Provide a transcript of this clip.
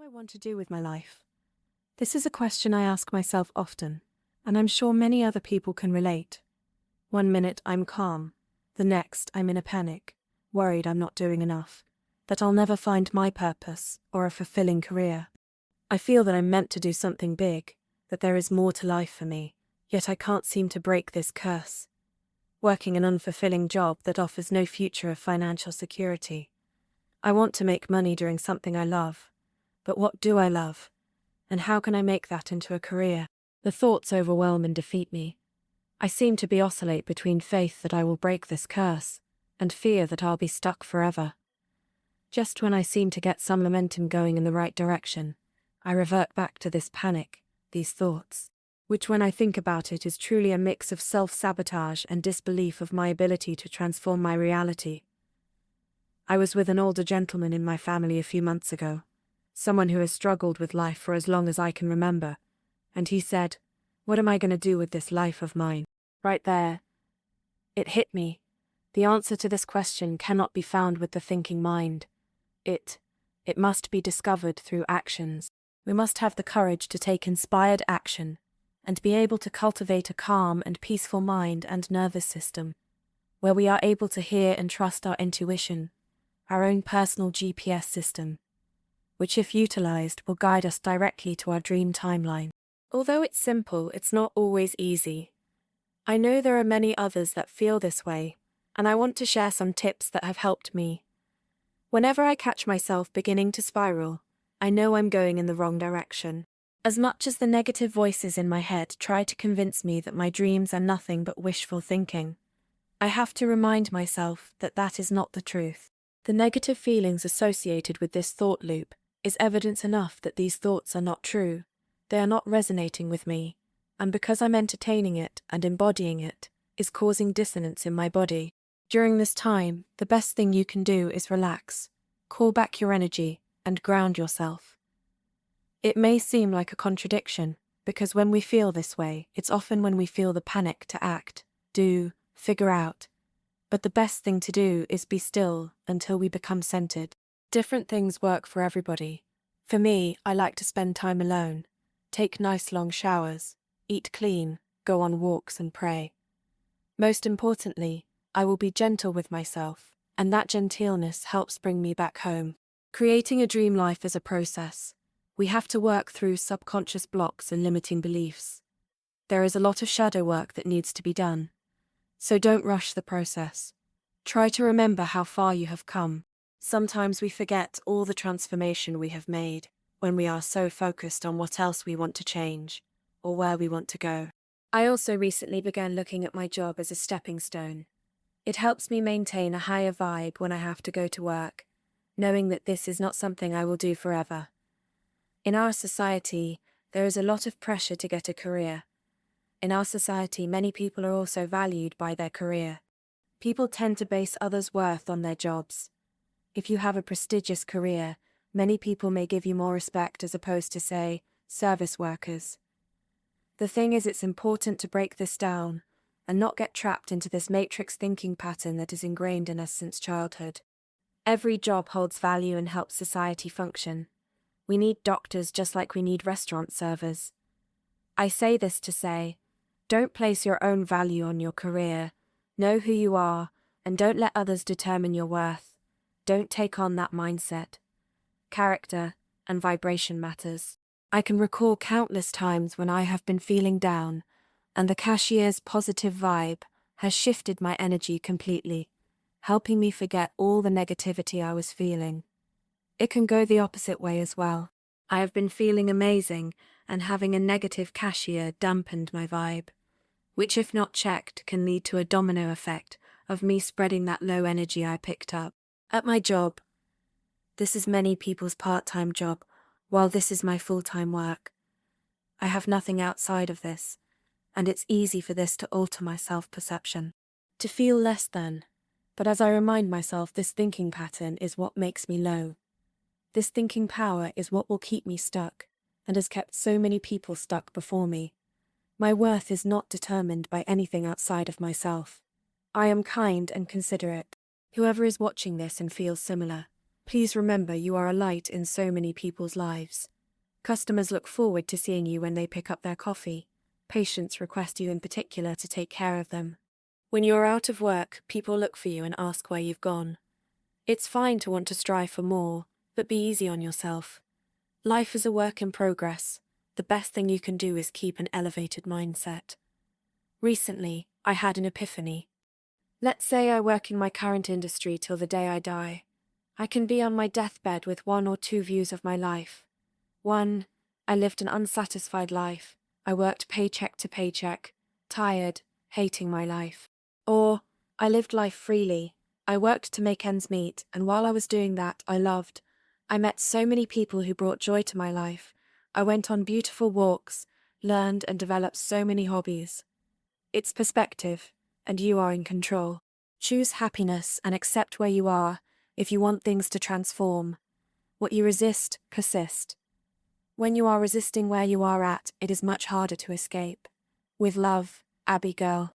I want to do with my life? This is a question I ask myself often, and I'm sure many other people can relate. One minute I'm calm, the next I'm in a panic, worried I'm not doing enough, that I'll never find my purpose or a fulfilling career. I feel that I'm meant to do something big, that there is more to life for me, yet I can't seem to break this curse. Working an unfulfilling job that offers no future of financial security. I want to make money doing something I love. But what do I love? And how can I make that into a career? The thoughts overwhelm and defeat me. I seem to be oscillate between faith that I will break this curse, and fear that I'll be stuck forever. Just when I seem to get some momentum going in the right direction, I revert back to this panic, these thoughts, which when I think about it is truly a mix of self-sabotage and disbelief of my ability to transform my reality. I was with an older gentleman in my family a few months ago, someone who has struggled with life for as long as I can remember, and he said, "What am I going to do with this life of mine?" Right there, it hit me. The answer to this question cannot be found with the thinking mind. It must be discovered through actions. We must have the courage to take inspired action and be able to cultivate a calm and peaceful mind and nervous system, where we are able to hear and trust our intuition, our own personal GPS system, which if utilized will guide us directly to our dream timeline. Although it's simple, it's not always easy. I know there are many others that feel this way, and I want to share some tips that have helped me. Whenever I catch myself beginning to spiral, I know I'm going in the wrong direction. As much as the negative voices in my head try to convince me that my dreams are nothing but wishful thinking, I have to remind myself that that is not the truth. The negative feelings associated with this thought loop is evidence enough that these thoughts are not true. They are not resonating with me, and because I'm entertaining it and embodying it, is causing dissonance in my body. During this time, the best thing you can do is relax, call back your energy, and ground yourself. It may seem like a contradiction, because when we feel this way, it's often when we feel the panic to act, do, figure out. But the best thing to do is be still until we become centered. Different things work for everybody. For me, I like to spend time alone, take nice long showers, eat clean, go on walks and pray. Most importantly, I will be gentle with myself, and that gentleness helps bring me back home. Creating a dream life is a process. We have to work through subconscious blocks and limiting beliefs. There is a lot of shadow work that needs to be done. So don't rush the process. Try to remember how far you have come. Sometimes we forget all the transformation we have made when we are so focused on what else we want to change or where we want to go. I also recently began looking at my job as a stepping stone. It helps me maintain a higher vibe when I have to go to work, knowing that this is not something I will do forever. In our society, there is a lot of pressure to get a career. In our society, many people are also valued by their career. People tend to base others' worth on their jobs. If you have a prestigious career, many people may give you more respect as opposed to, say, service workers. The thing is, it's important to break this down and not get trapped into this matrix thinking pattern that is ingrained in us since childhood. Every job holds value and helps society function. We need doctors just like we need restaurant servers. I say this to say, don't place your own value on your career. Know who you are, and don't let others determine your worth. Don't take on that mindset. Character and vibration matters. I can recall countless times when I have been feeling down, and the cashier's positive vibe has shifted my energy completely, helping me forget all the negativity I was feeling. It can go the opposite way as well. I have been feeling amazing, and having a negative cashier dampened my vibe, which if not checked can lead to a domino effect of me spreading that low energy I picked up. At my job, this is many people's part-time job, while this is my full-time work. I have nothing outside of this, and it's easy for this to alter my self-perception, to feel less than. But as I remind myself, this thinking pattern is what makes me low. This thinking power is what will keep me stuck, and has kept so many people stuck before me. My worth is not determined by anything outside of myself. I am kind and considerate. Whoever is watching this and feels similar, Please remember you are a light in so many people's lives. Customers look forward to seeing you when they pick up their coffee. Patients request you in particular to take care of them. When you're out of work, people look for you and ask where you've gone. It's fine to want to strive for more, but be easy on yourself. Life is a work in progress. The best thing you can do is keep an elevated mindset. Recently, I had an epiphany. Let's say I work in my current industry till the day I die. I can be on my deathbed with one or two views of my life. 1. I lived an unsatisfied life. I worked paycheck to paycheck, tired, hating my life. Or, I lived life freely. I worked to make ends meet, and while I was doing that, I loved. I met so many people who brought joy to my life. I went on beautiful walks, learned and developed so many hobbies. It's perspective, and you are in control. Choose happiness and accept where you are if you want things to transform. What you resist, persist. When you are resisting where you are at, it is much harder to escape. With love, Abby Girl.